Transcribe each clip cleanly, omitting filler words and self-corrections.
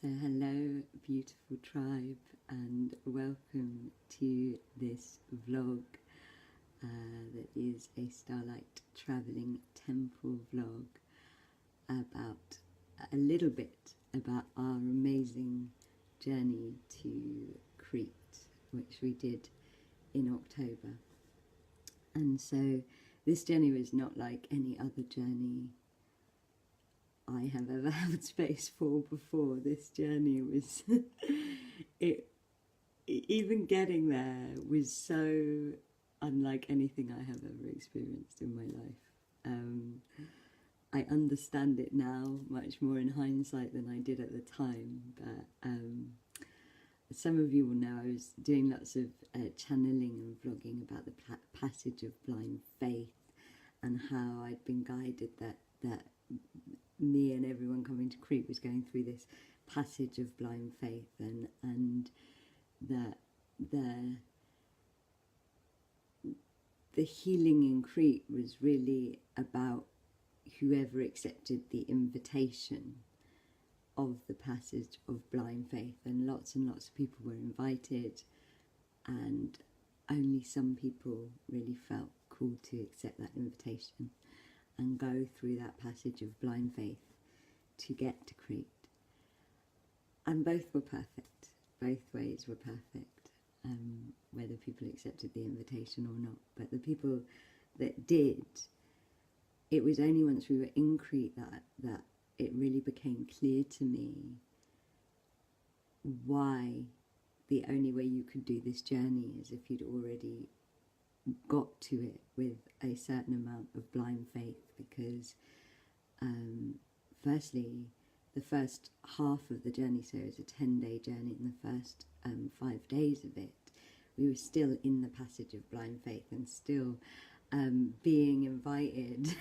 So hello beautiful tribe, and welcome to this vlog that is a Starlight Travelling Temple vlog about a little bit about our amazing journey to Crete, which we did in October. And so this journey was not like any other journey I have ever had space for before. This journey was even getting there was so unlike anything I have ever experienced in my life. I understand it now much more in hindsight than I did at the time, but some of you will know I was doing lots of channeling and vlogging about the passage of blind faith and how I'd been guided that me and everyone coming to Crete was going through this passage of blind faith, and that the healing in Crete was really about whoever accepted the invitation of the passage of blind faith, and lots of people were invited, and only some people really felt called to accept that invitation and go through that passage of blind faith to get to Crete. And both were perfect. Both ways were perfect, whether people accepted the invitation or not. But the people that did, it was only once we were in Crete that it really became clear to me why the only way you could do this journey is if you'd already got to it with a certain amount of blind faith, because firstly, the first half of the journey, so it was a 10-day journey, in the first 5 days of it, we were still in the passage of blind faith and still being invited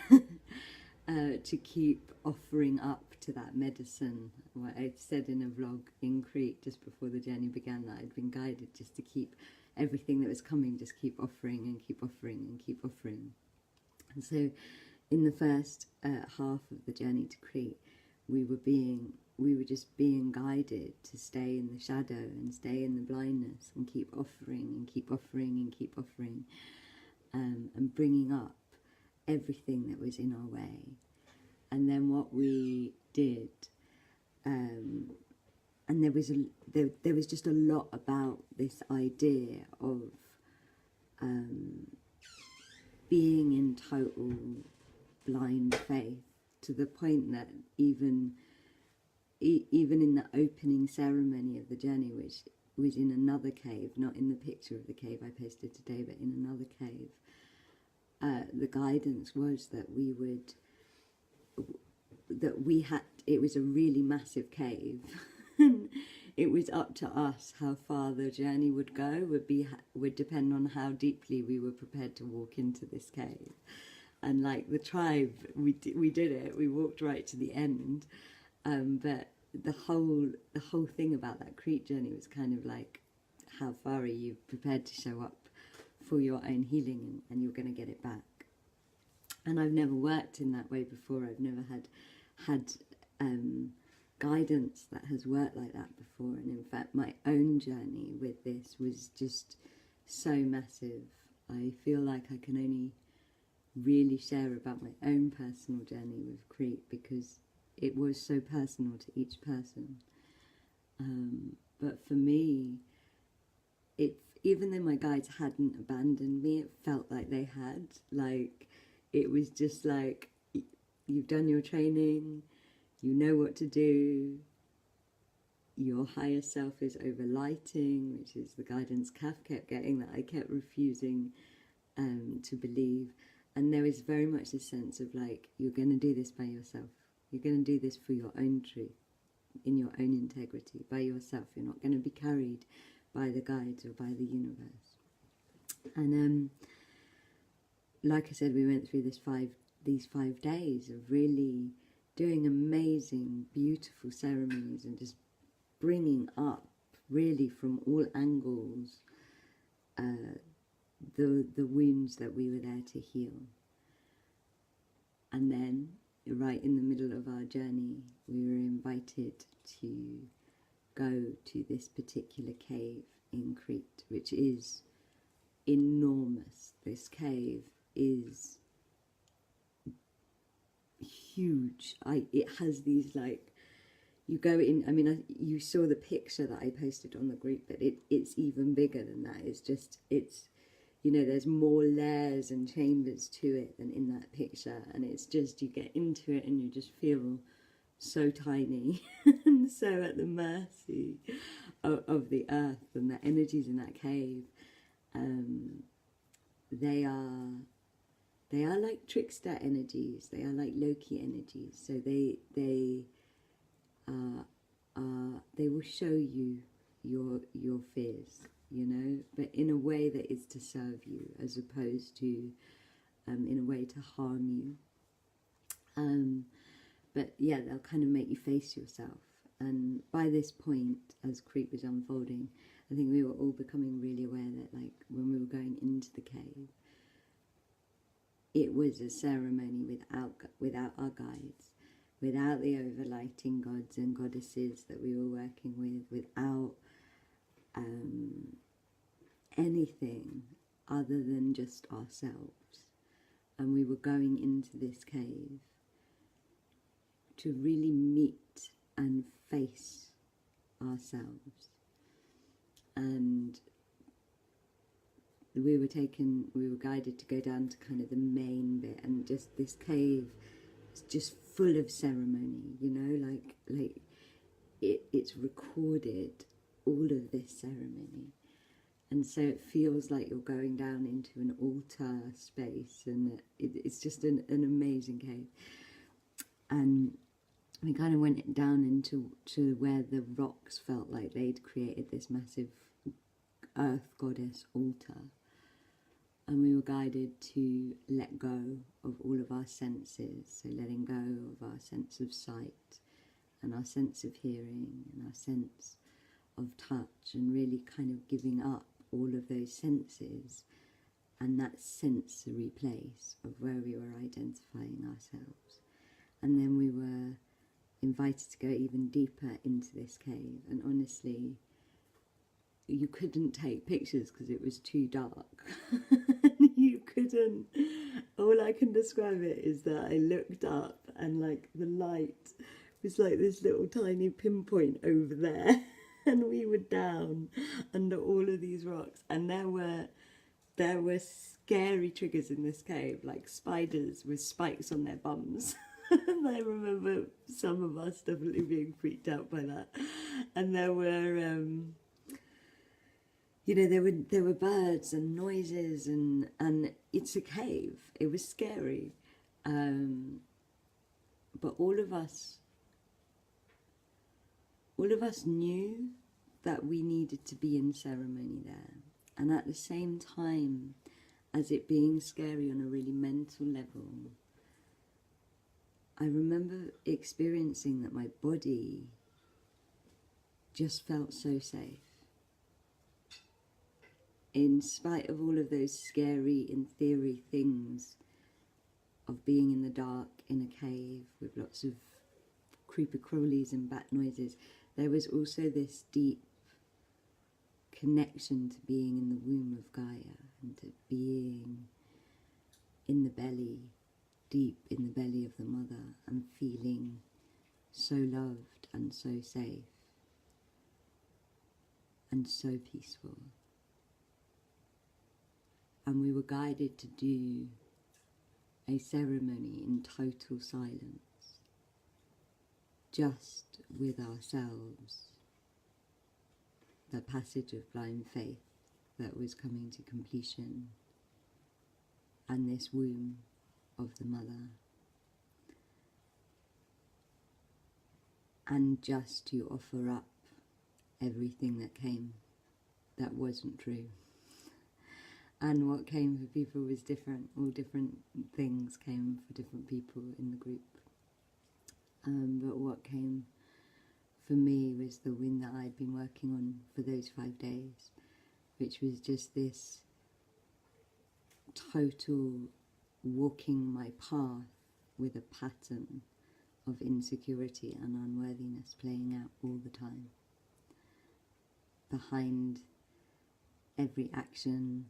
to keep offering up to that medicine. What I'd said in a vlog in Crete just before the journey began, that I'd been guided just to keep everything that was coming, just keep offering and keep offering and keep offering. And so in the first half of the journey to Crete, we were just being guided to stay in the shadow and stay in the blindness and keep offering and keep offering and keep offering, and bringing up everything that was in our way. And then what we did, and there was just a lot about this idea of being in total blind faith, to the point that even in the opening ceremony of the journey, which was in another cave, not in the picture of the cave I posted today, but in another cave, the guidance was that it was a really massive cave. It was up to us how far the journey would go, would depend on how deeply we were prepared to walk into this cave. And like the tribe, we did it. We walked right to the end. But the whole thing about that Crete journey was kind of like, how far are you prepared to show up for your own healing, and you're going to get it back. And I've never worked in that way before. I've never had guidance that has worked like that before. And in fact, my own journey with this was just so massive. I feel like I can only really share about my own personal journey with Crete because it was so personal to each person. But for me, even though my guides hadn't abandoned me, it felt like they had. Like, it was just like, you've done your training, you know what to do, your higher self is overlighting, which is the guidance Kath kept getting, that I kept refusing to believe. And there is very much a sense of like, you're going to do this by yourself. You're going to do this for your own truth, in your own integrity, by yourself. You're not going to be carried by the guides or by the universe. And like I said, we went through these 5 days of really doing amazing, beautiful ceremonies and just bringing up, really from all angles, the wounds that we were there to heal. And then, right in the middle of our journey, we were invited to go to this particular cave in Crete, which is enormous. This cave is huge. It has these, like, you go in, I mean, you saw the picture that I posted on the group, but it's even bigger than that. It's you know, there's more layers and chambers to it than in that picture, and it's just, you get into it and you just feel so tiny and so at the mercy of the earth and the energies in that cave. They are like trickster energies. They are like Loki energies. So they will show you your fears, you know, but in a way that is to serve you, as opposed to in a way to harm you. But yeah, they'll kind of make you face yourself. And by this point, as Crete was unfolding, I think we were all becoming really aware that, like, when we were going into the cave, it was a ceremony without our guides, without the overlighting gods and goddesses that we were working with, without anything other than just ourselves. And we were going into this cave to really meet and face ourselves. And we were guided to go down to kind of the main bit, and just this cave is just full of ceremony, you know, like it's recorded, all of this ceremony. And so it feels like you're going down into an altar space, and it's just an amazing cave. And we kind of went down into where the rocks felt like they'd created this massive earth goddess altar. And we were guided to let go of all of our senses, so letting go of our sense of sight and our sense of hearing and our sense of touch, and really kind of giving up all of those senses and that sensory place of where we were identifying ourselves. And then we were invited to go even deeper into this cave, and honestly, you couldn't take pictures because it was too dark. You couldn't. All I can describe it is that I looked up and, like, the light was like this little tiny pinpoint over there, and we were down under all of these rocks, and there were scary triggers in this cave, like spiders with spikes on their bums. And I remember some of us definitely being freaked out by that. And there were, you know, there were birds and noises, and it's a cave. It was scary, but all of us knew that we needed to be in ceremony there. And at the same time as it being scary on a really mental level, I remember experiencing that my body just felt so safe. In spite of all of those scary, in theory, things of being in the dark in a cave with lots of creepy crawlies and bat noises, there was also this deep connection to being in the womb of Gaia, and to being in the belly, deep in the belly of the mother, and feeling so loved and so safe and so peaceful. And we were guided to do a ceremony in total silence, just with ourselves, the passage of blind faith that was coming to completion, and this womb of the mother, and just to offer up everything that came that wasn't true. And what came for people was different. All different things came for different people in the group. But what came for me was the win that I'd been working on for those 5 days, which was just this total walking my path with a pattern of insecurity and unworthiness playing out all the time. behind every action,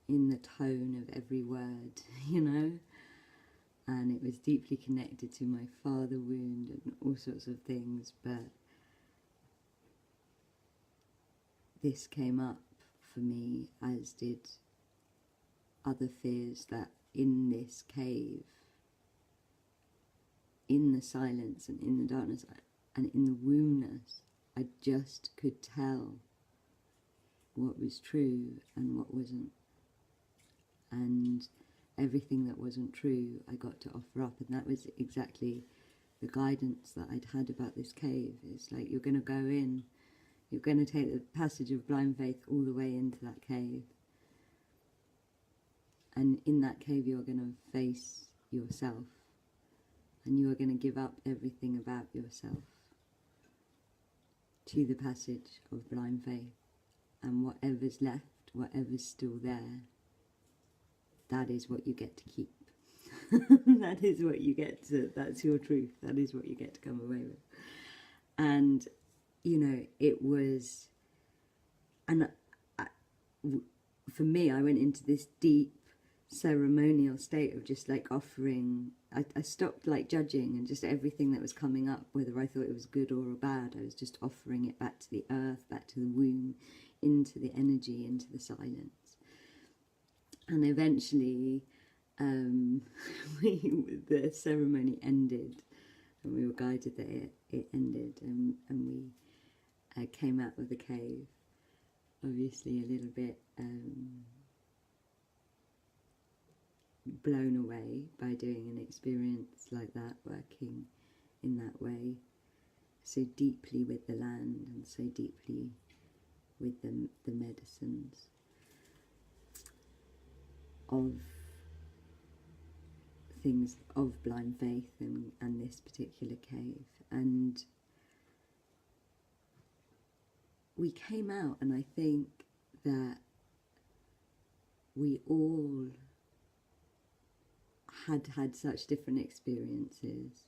in the tone of every word, you know. And it was deeply connected to my father wound and all sorts of things, but this came up for me, as did other fears, that in this cave, in the silence and in the darkness and in the wombness, I just could tell what was true and what wasn't. And everything that wasn't true I got to offer up, and that was exactly the guidance that I'd had about this cave. It's like, you're going to go in, you're going to take the passage of blind faith all the way into that cave, and in that cave you're going to face yourself, and you are going to give up everything about yourself to the passage of blind faith, and whatever's left, whatever's still there, that is what you get to keep. That is what you get to, that's your truth, that is what you get to come away with. And, you know, it was, and for me, I went into this deep ceremonial state of just like offering, I stopped like judging, and just everything that was coming up, whether I thought it was good or bad, I was just offering it back to the earth, back to the womb, into the energy, into the silence. And eventually the ceremony ended, and we were guided that it ended, and we came out of the cave, obviously a little bit blown away by doing an experience like that, working in that way, so deeply with the land and so deeply with the medicines of things of blind faith and this particular cave. And we came out, and I think that we all had such different experiences.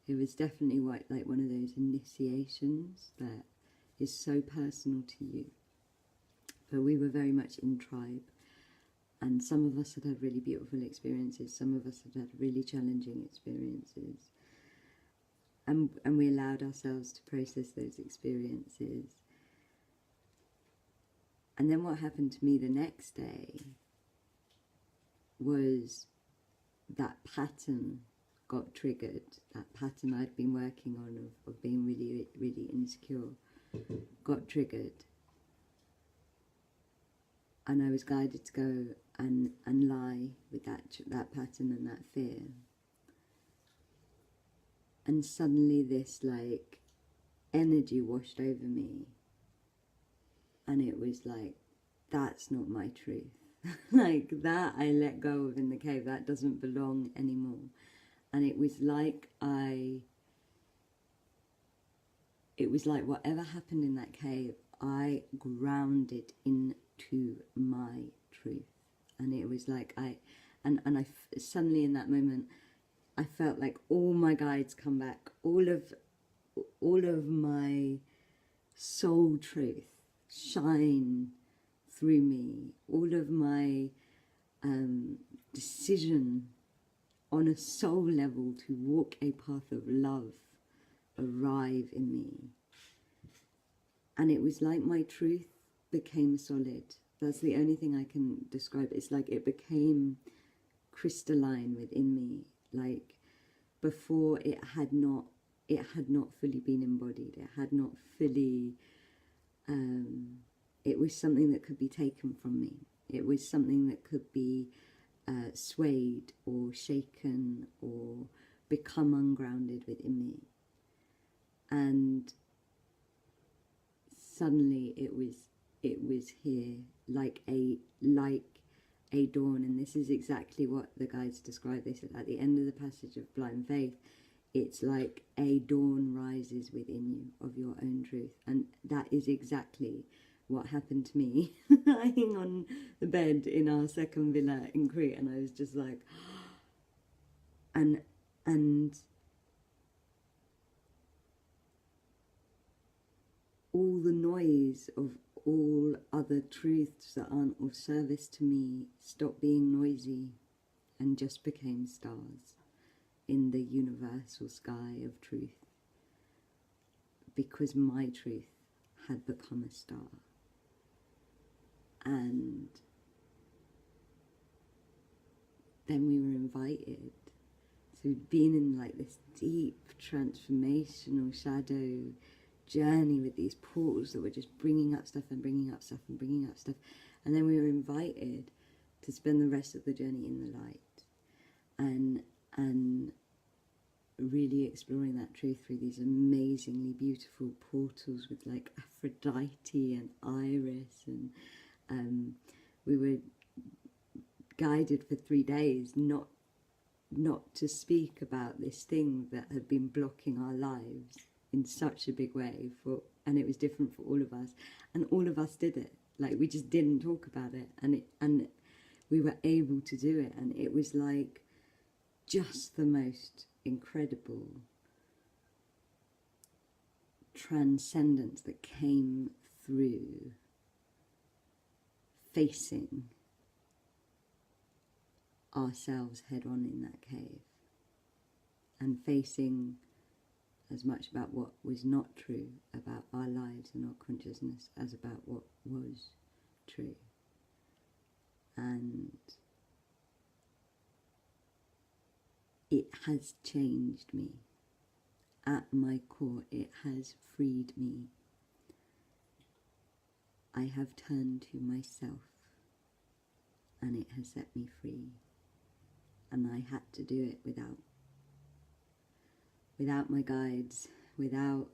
It was definitely like one of those initiations that is so personal to you. But we were very much in tribe. And some of us had really beautiful experiences, some of us had really challenging experiences. And we allowed ourselves to process those experiences. And then what happened to me the next day was that pattern got triggered, that pattern I'd been working on of being really, really insecure got triggered. And I was guided to go and lie with that pattern and that fear. And suddenly this like energy washed over me, and it was like, that's not my truth. Like that I let go of in the cave, that doesn't belong anymore. And it was like whatever happened in that cave, I grounded into my truth. And it was like suddenly in that moment, I felt like all my guides come back, all of my soul truth shine through me, all of my decision on a soul level to walk a path of love arrive in me. And it was like my truth became solid. That's the only thing I can describe. It's like it became crystalline within me. Like before, it had not fully been embodied. It had not fully. It was something that could be taken from me. It was something that could be swayed or shaken or become ungrounded within me. And suddenly it was here, like a dawn. And this is exactly what the guides describe. They said at the end of the passage of blind faith, it's like a dawn rises within you of your own truth. And that is exactly what happened to me lying on the bed in our second villa in Crete. And I was just like, and all the noise of all other truths that aren't of service to me stopped being noisy and just became stars in the universal sky of truth, because my truth had become a star. And then we were invited. So we'd been in like this deep transformational shadow journey with these portals that were just bringing up stuff and bringing up stuff and bringing up stuff. And then we were invited to spend the rest of the journey in the light and really exploring that truth through these amazingly beautiful portals with like Aphrodite and Iris, and we were guided for 3 days not to speak about this thing that had been blocking our lives in such a big way, and it was different for all of us, and all of us did it. Like, we just didn't talk about it, and we were able to do it, and it was like just the most incredible transcendence that came through facing ourselves head on in that cave, and facing as much about what was not true about our lives and our consciousness as about what was true. And it has changed me. At my core, it has freed me. I have turned to myself, and it has set me free. And I had to do it without my guides, without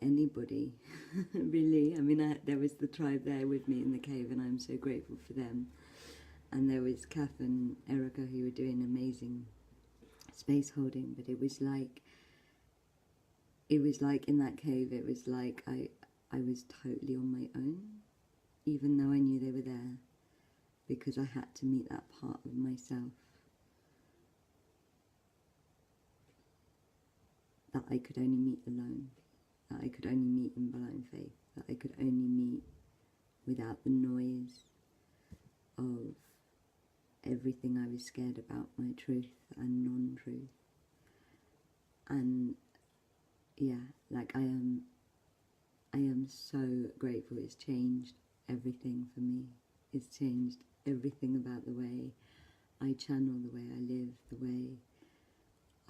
anybody, really. I mean, there was the tribe there with me in the cave, and I'm so grateful for them. And there was Kath and Erica, who were doing amazing space holding, but it was like in that cave, it was like I was totally on my own, even though I knew they were there, because I had to meet that part of myself that I could only meet alone, that I could only meet in blind faith, that I could only meet without the noise of everything I was scared about, my truth and non-truth. And yeah, like I am so grateful. It's changed everything for me. It's changed everything about the way I channel, the way I live, the way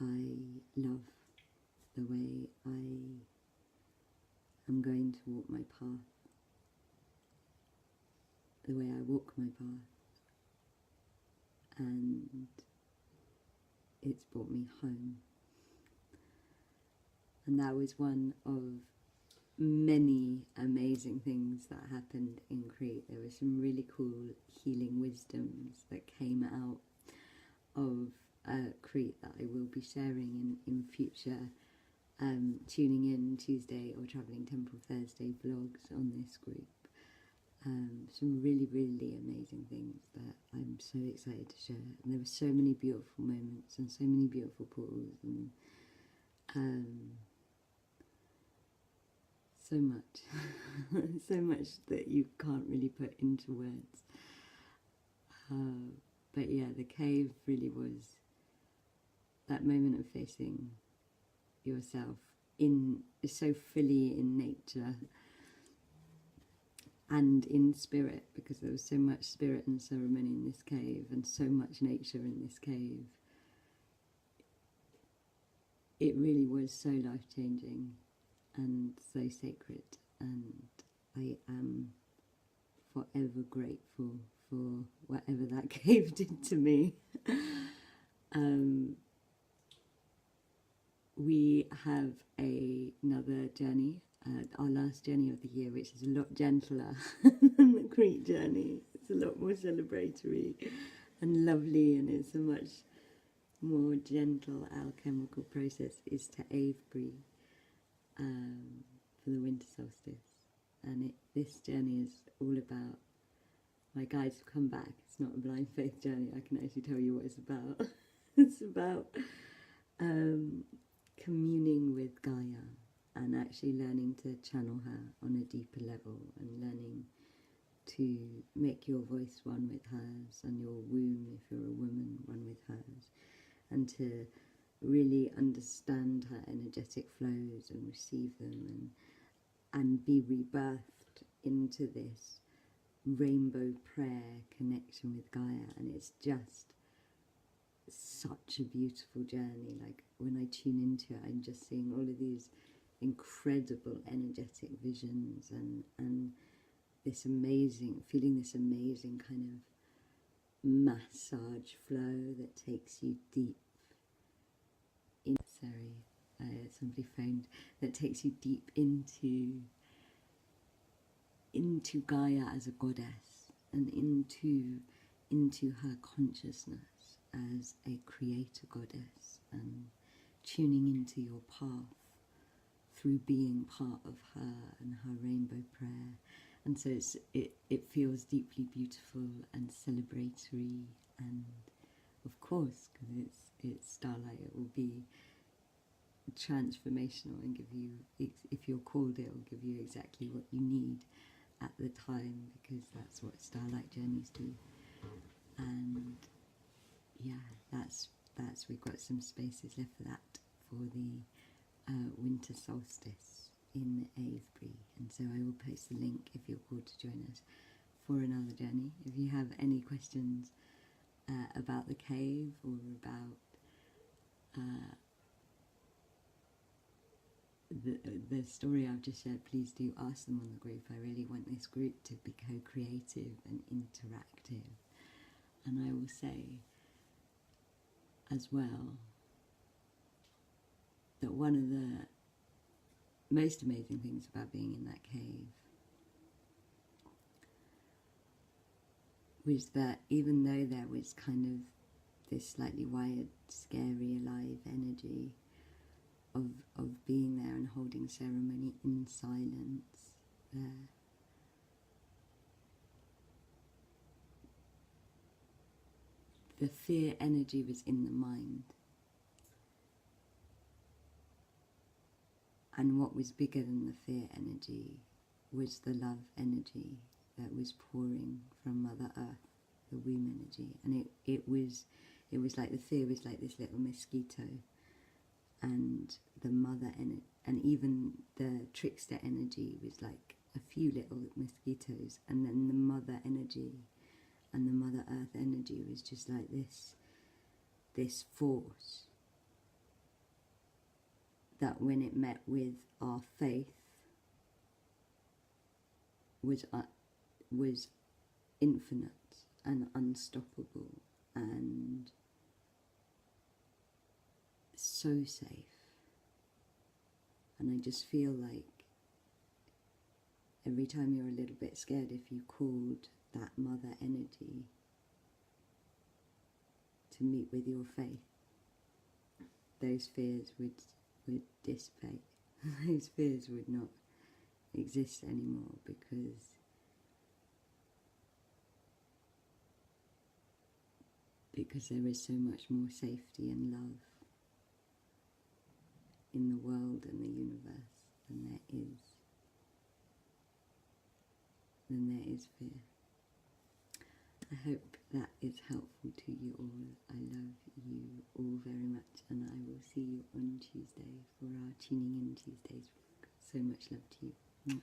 I love, the way I am going to walk my path, the way I walk my path. And it's brought me home. And that was one of many amazing things that happened in Crete. There were some really cool healing wisdoms that came out of Crete that I will be sharing in future tuning in Tuesday or Travelling Temple Thursday vlogs on this group. Some really, really amazing things that I'm so excited to share. And there were so many beautiful moments and so many beautiful portals, and so much, so much that you can't really put into words. But yeah, the cave really was that moment of facing yourself so fully in nature and in spirit, because there was so much spirit and ceremony in this cave and so much nature in this cave. It really was so life-changing and so sacred, and I am forever grateful for whatever that cave did to me. We have another journey, our last journey of the year, which is a lot gentler than the Crete journey. It's a lot more celebratory and lovely, and it's a much more gentle alchemical process, is to Avebury for the winter solstice. And this journey is all about, my guides have come back, it's not a blind faith journey, I can actually tell you what it's about. It's about communing with Gaia and actually learning to channel her on a deeper level, and learning to make your voice one with hers, and your womb, if you're a woman, one with hers, and to really understand her energetic flows and receive them, and be rebirthed into this rainbow prayer connection with Gaia. And it's just such a beautiful journey. Like, when I tune into it, I'm just seeing all of these incredible energetic visions, and this amazing, feeling this amazing kind of massage flow that takes you deep in, somebody phoned, that takes you deep into Gaia as a goddess, and into her consciousness as a creator goddess, and tuning into your path through being part of her and her rainbow prayer. And so it feels deeply beautiful and celebratory, and of course, because it's starlight, it will be transformational and give you, if you're called, it will give you exactly what you need at the time, because that's what starlight journeys do. And yeah, that's we've got some spaces left for that for the winter solstice in Avebury, and so I will post the link if you're called to join us for another journey. If you have any questions about the cave, or about the story I've just shared, please do ask them on the group. I really want this group to be co-creative and interactive. And I will say as well that one of the most amazing things about being in that cave was that, even though there was kind of this slightly wired, scary, alive energy of being there and holding ceremony in silence there, the fear energy was in the mind. And what was bigger than the fear energy was the love energy that was pouring from Mother Earth, the womb energy. And it was like, the fear was like this little mosquito, and the mother and even the trickster energy was like a few little mosquitoes, and then the mother energy and the Mother Earth energy was just like this force that, when it met with our faith, was infinite and unstoppable and so safe. And I just feel like every time you're a little bit scared, if you called that mother energy to meet with your faith, those fears would dissipate. Those fears would not exist anymore, because there is so much more safety and love in the world and the universe than there is fear. I hope that is helpful to you all. I love you all very much, and I will see you on Tuesday for our Tuning In Tuesdays. So much love to you.